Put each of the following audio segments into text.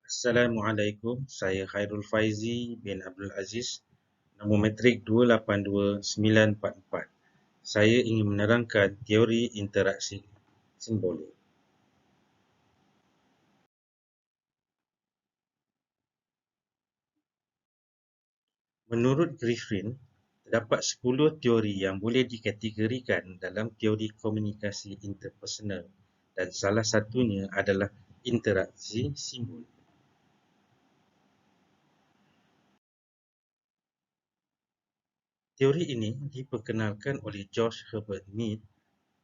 Assalamualaikum, saya Khairul Faizi bin Abdul Aziz, nombor metrik 282944. Saya ingin menerangkan teori interaksi simbolik. Menurut Griffin, terdapat 10 teori yang boleh dikategorikan dalam teori komunikasi interpersonal dan salah satunya adalah interaksi simbol. Teori ini diperkenalkan oleh George Herbert Mead.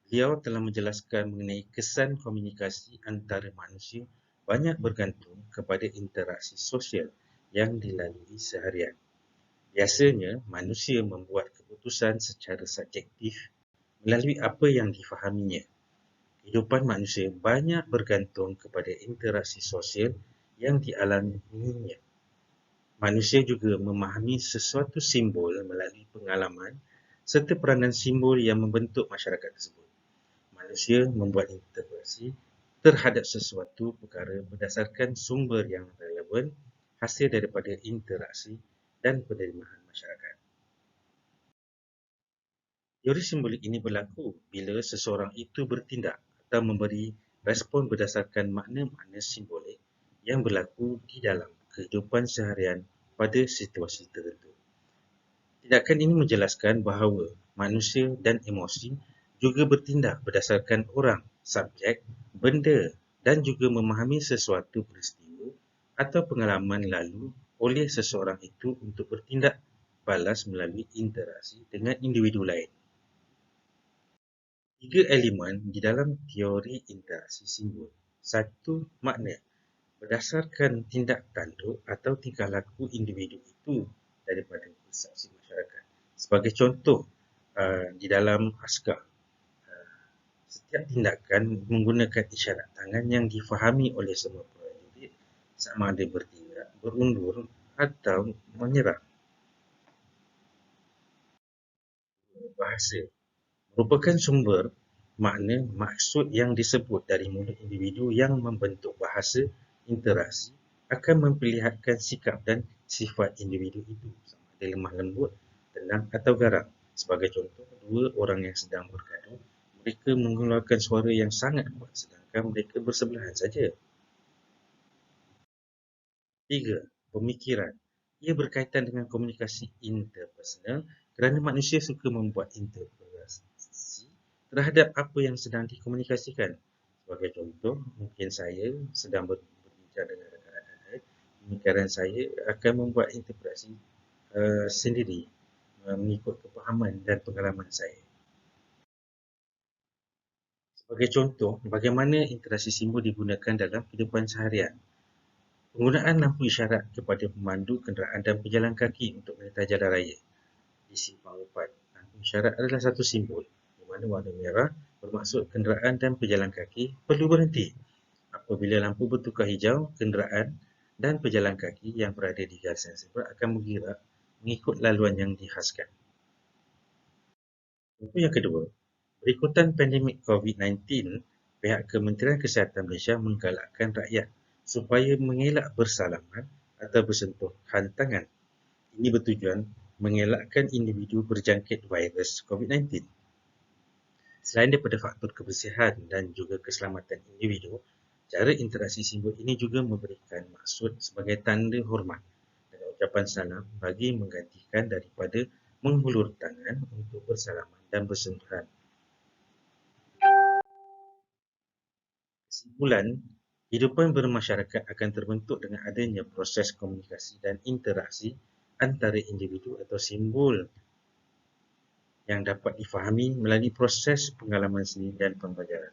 Beliau telah menjelaskan mengenai kesan komunikasi antara manusia banyak bergantung kepada interaksi sosial yang dilalui seharian. Biasanya, manusia membuat keputusan secara subjektif melalui apa yang difahaminya. Kehidupan manusia banyak bergantung kepada interaksi sosial yang dialaminya. Manusia juga memahami sesuatu simbol melalui pengalaman serta peranan simbol yang membentuk masyarakat tersebut. Manusia membuat interpretasi terhadap sesuatu perkara berdasarkan sumber yang relevan, hasil daripada interaksi dan penerimaan masyarakat. Teori simbolik ini berlaku bila seseorang itu bertindak atau memberi respon berdasarkan makna-makna simbolik yang berlaku di dalam kehidupan seharian pada situasi tertentu. Tindakan ini menjelaskan bahawa manusia dan emosi juga bertindak berdasarkan orang, subjek, benda dan juga memahami sesuatu peristiwa atau pengalaman lalu oleh seseorang itu untuk bertindak balas melalui interaksi dengan individu lain. Tiga elemen di dalam teori interaksi simbol. Satu, makna. Berdasarkan tindak tanduk atau tingkah laku individu itu daripada persepsi masyarakat. Sebagai contoh, di dalam askar, setiap tindakan menggunakan isyarat tangan yang difahami oleh semua prajurit sama ada bertindak, berundur atau menyerang. Bahasa merupakan sumber makna maksud yang disebut dari mulut individu yang membentuk bahasa interaksi akan memperlihatkan sikap dan sifat individu itu, sama ada lemah lembut, tenang atau garang. Sebagai contoh, dua orang yang sedang bergaduh, mereka mengeluarkan suara yang sangat kuat sedangkan mereka bersebelahan saja. Tiga, pemikiran. Ia berkaitan dengan komunikasi interpersonal kerana manusia suka membuat interpretasi terhadap apa yang sedang dikomunikasikan. Sebagai contoh, mungkin saya sedang berbincang dengan rakan-rakan saya, pemikiran saya akan membuat interpretasi sendiri mengikut kepahaman dan pengalaman saya. Sebagai contoh, bagaimana interaksi simbol digunakan dalam kehidupan seharian. Penggunaan lampu isyarat kepada pemandu kenderaan dan pejalan kaki untuk melintas jalan raya. Di simpang 4, lampu isyarat adalah satu simbol di mana warna merah bermaksud kenderaan dan pejalan kaki perlu berhenti. Apabila lampu bertukar hijau, kenderaan dan pejalan kaki yang berada di garisan zebra akan bergerak mengikut laluan yang dihaskan. Contoh yang kedua, berikutan pandemik COVID-19, pihak Kementerian Kesihatan Malaysia menggalakkan rakyat supaya mengelak bersalaman atau bersentuhan tangan. Ini bertujuan mengelakkan individu berjangkit virus COVID-19. Selain daripada faktor kebersihan dan juga keselamatan individu, cara interaksi simbol ini juga memberikan maksud sebagai tanda hormat dan ucapan salam bagi menggantikan daripada menghulur tangan untuk bersalaman dan bersentuhan. Kesimpulan, kehidupan bermasyarakat akan terbentuk dengan adanya proses komunikasi dan interaksi antara individu atau simbol yang dapat difahami melalui proses pengalaman sendiri dan pembelajaran.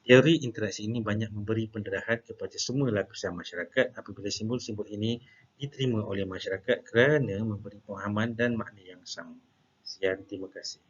Teori interaksi ini banyak memberi pendarahan kepada semua lapisan masyarakat apabila simbol-simbol ini diterima oleh masyarakat kerana memberi pemahaman dan makna yang sama. Sekian, terima kasih.